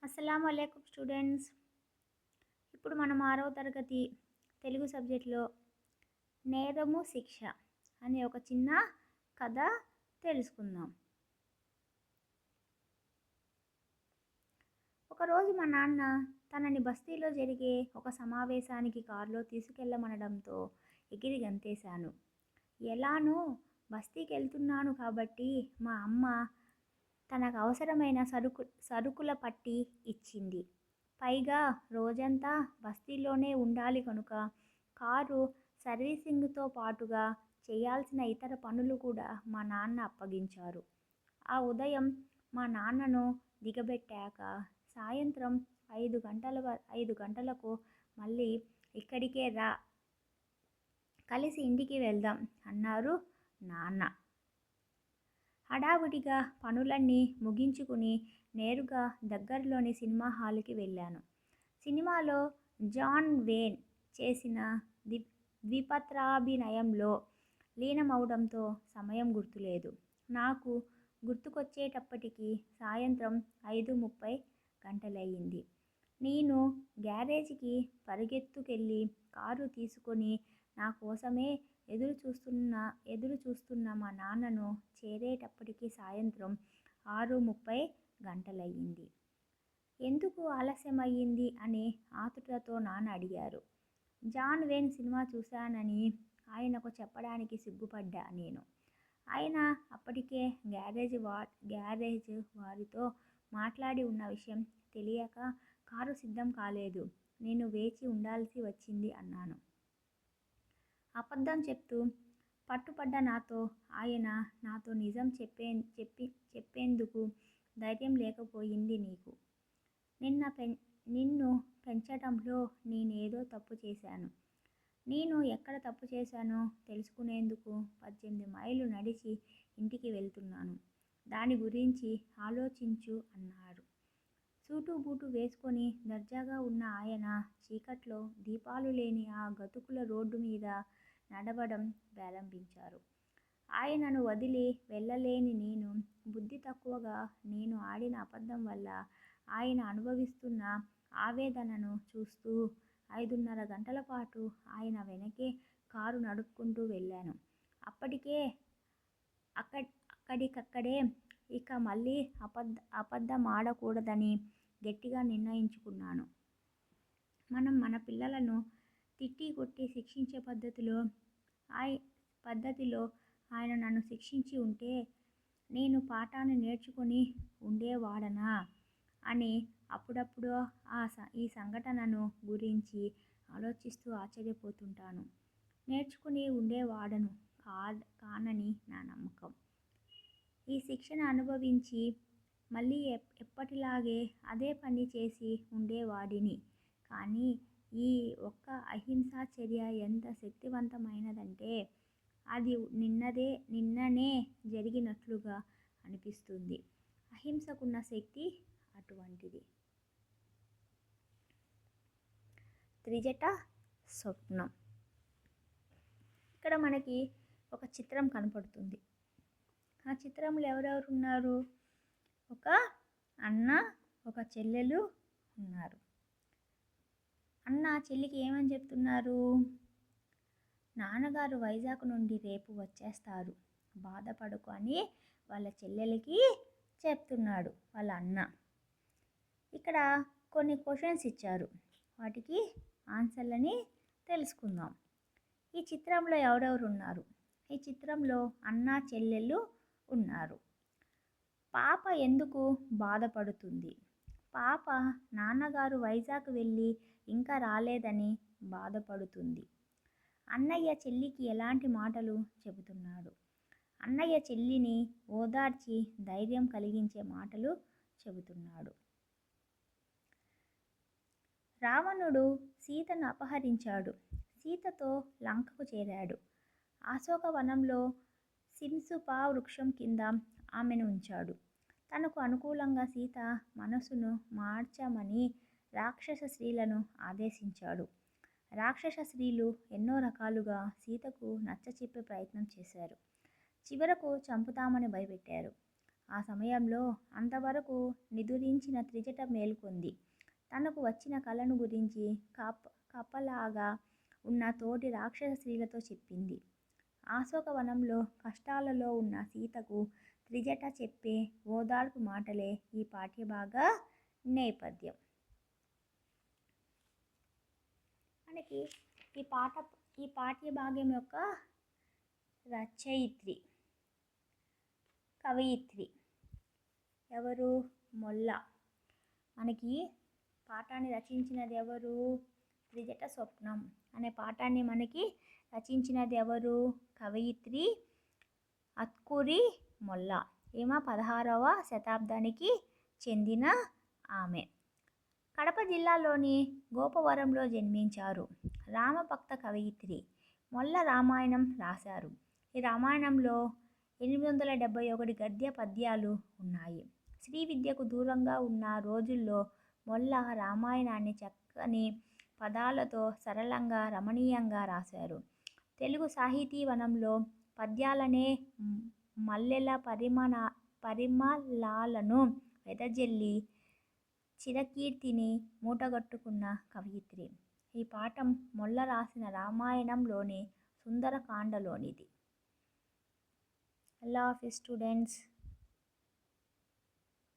అస్సలాము అలైకుం స్టూడెంట్స్. ఇప్పుడు మనం 6వ తరగతి తెలుగు సబ్జెక్టులో నేరము శిక్ష అనే ఒక చిన్న కథ తెలుసుకుందాం. ఒకరోజు మా నాన్న తనని బస్తీలో జరిగే ఒక సమావేశానికి కారులో తీసుకెళ్ళమనడంతో ఎగిరి గంతేశాను. ఎలానో బస్తీకి వెళ్తున్నాను కాబట్టి మా అమ్మ తనకు అవసరమైన సరుకుల పట్టి ఇచ్చింది. పైగా రోజంతా బస్తీలోనే ఉండాలి కనుక కారు సర్వీసింగ్తో పాటుగా చేయాల్సిన ఇతర పనులు కూడా మా నాన్న అప్పగించారు. ఆ ఉదయం మా నాన్నను దిగబెట్టాక సాయంత్రం 5 గంటలకు మళ్ళీ ఇక్కడికే రా, కలిసి ఇంటికి వెళ్దాం అన్నారు నాన్న. హడావుడిగా పనులన్నీ ముగించుకుని నేరుగా దగ్గరలోని సినిమా హాల్కి వెళ్ళాను. సినిమాలో జాన్ వేన్ చేసిన ద్విపాత్రాభినయంలో లీనమవడంతో సమయం గుర్తులేదు. నాకు గుర్తుకొచ్చేటప్పటికి సాయంత్రం 5:30 గంటలయ్యింది. నేను గ్యారేజ్కి పరుగెత్తుకెళ్ళి కారు తీసుకొని నా కోసమే ఎదురు చూస్తున్న మా నాన్నను చేరేటప్పటికి సాయంత్రం 6:30 గంటలయ్యింది. ఎందుకు ఆలస్యమయ్యింది అని ఆతృతతో నాన్న అడిగారు. జాన్ వేన్ సినిమా చూశానని ఆయనకు చెప్పడానికి సిగ్గుపడ్డా నేను. ఆయన అప్పటికే గ్యారేజ్ వారితో మాట్లాడి ఉన్న విషయం తెలియక కారు సిద్ధం కాలేదు, నేను వేచి ఉండాల్సి వచ్చింది అన్నాను. అబద్ధం చెప్తూ పట్టుపడ్డ ఆయన నాతో నిజం చెప్పేందుకు ధైర్యం లేకపోయింది నీకు. నిన్ను పెంచడంలో నేనేదో తప్పు చేశాను. నేను ఎక్కడ తప్పు చేశానో తెలుసుకునేందుకు 18 మైళ్ళు నడిచి ఇంటికి వెళ్తున్నాను. దాని గురించి ఆలోచించు అన్నారు. సూటు బూటు వేసుకొని దర్జాగా ఉన్న ఆయన చీకట్లో దీపాలు లేని ఆ గతుకుల రోడ్డు మీద నడవడం ప్రారంభించారు. ఆయనను వదిలి వెళ్ళలేని నేను, బుద్ధి తక్కువగా నేను ఆడిన అబద్ధం వల్ల ఆయన అనుభవిస్తున్న ఆవేదనను చూస్తూ 5:30 గంటల పాటు ఆయన వెనకే కారు నడుపుకుంటూ వెళ్ళాను. అక్కడికక్కడే ఇక మళ్ళీ అబద్ధమాడకూడదని గట్టిగా నిర్ణయించుకున్నాను. మనం మన పిల్లలను తిట్టి కొట్టి శిక్షించే పద్ధతిలో ఆయన నన్ను శిక్షించి ఉంటే నేను పాఠాన్ని నేర్చుకొని ఉండేవాడనా అని అప్పుడప్పుడు ఈ సంఘటనను గురించి ఆలోచిస్తూ ఆశ్చర్యపోతుంటాను. నేర్చుకుని ఉండేవాడను కానని నా నమ్మకం. ఈ శిక్షను అనుభవించి మళ్ళీ ఎప్పటిలాగే అదే పని చేసి ఉండేవాడిని. కానీ ఈ ఒక్క అహింసా చర్య ఎంత శక్తివంతమైనదంటే అది నిన్ననే జరిగినట్లుగా అనిపిస్తుంది. అహింసకున్న శక్తి అటువంటిది. త్రిజట స్వప్నం. ఇక్కడ మనకి ఒక చిత్రం కనపడుతుంది. ఆ చిత్రంలో ఎవరెవరు ఉన్నారు? ఒక అన్న, ఒక చెల్లెలు ఉన్నారు. అన్న చెల్లికి ఏమని చెప్తున్నారు? నాన్నగారు వైజాగ్ నుండి రేపు వచ్చేస్తారు, బాధపడకు అని వాళ్ళ చెల్లెలకి చెప్తున్నాడు వాళ్ళ అన్న. ఇక్కడ కొన్ని క్వశ్చన్స్ ఇచ్చారు, వాటికి ఆన్సర్లని తెలుసుకుందాం. ఈ చిత్రంలో ఎవరెవరు ఉన్నారు? ఈ చిత్రంలో అన్న చెల్లెళ్ళు ఉన్నారు. పాప ఎందుకు బాధపడుతుంది? పాప నాన్నగారు వైజాగ్ వెళ్ళి ఇంకా రాలేదని బాధపడుతుంది. అన్నయ్య చెల్లికి ఎలాంటి మాటలు చెబుతున్నాడు? అన్నయ్య చెల్లిని ఓదార్చి ధైర్యం కలిగించే మాటలు చెబుతున్నాడు. రావణుడు సీతను అపహరించాడు. సీతతో లంకకు చేరాడు. అశోకవనంలో సింసుపా వృక్షం కింద ఆమెను ఉంచాడు. తనకు అనుకూలంగా సీత మనసును మార్చమని రాక్షస స్త్రీలను ఆదేశించాడు. రాక్షస స్త్రీలు ఎన్నో రకాలుగా సీతకు నచ్చచెప్పే ప్రయత్నం చేశారు. చివరకు చంపుతామని భయపెట్టారు. ఆ సమయంలో అంతవరకు నిదురించిన త్రిజట మేల్కొంది. తనకు వచ్చిన కలను గురించి కప్పలాగా ఉన్న తోటి రాక్షస స్త్రీలతో చెప్పింది. అశోకవనంలో కష్టాలలో ఉన్న సీతకు త్రిజట చెప్పే ఓదార్పు మాటలే ఈ పాఠ్యభాగ నేపథ్యం. మనకి ఈ పాఠ్యభాగం యొక్క రచయిత్రి కవయిత్రి ఎవరు? మొల్ల. మనకి పాఠాన్ని రచించినది ఎవరు? త్రిజట స్వప్నం అనే పాఠాన్ని మనకి రచించినది ఎవరు? కవయిత్రి అత్కూరి మొల్ల. ఈమె 16వ శతాబ్దానికి చెందిన ఆమె. కడప జిల్లాలోని గోపవరంలో జన్మించారు. రామభక్త కవయిత్రి మొల్ల రామాయణం రాశారు. ఈ రామాయణంలో 871 గద్య పద్యాలు ఉన్నాయి. శ్రీ విద్యకు దూరంగా ఉన్న రోజుల్లో మొల్ల రామాయణాన్ని చక్కని పదాలతో సరళంగా రమణీయంగా రాశారు. తెలుగు సాహితీవనంలో పద్యాలనే మల్లెల పరిమళాలను వెదజల్లి చిరకీర్తిని మూటగట్టుకున్న కవయిత్రి. ఈ పాఠం మొల్ల రాసిన రామాయణంలోని సుందరకాండలోనిది. అల్లా హాఫిజ్ స్టూడెంట్స్.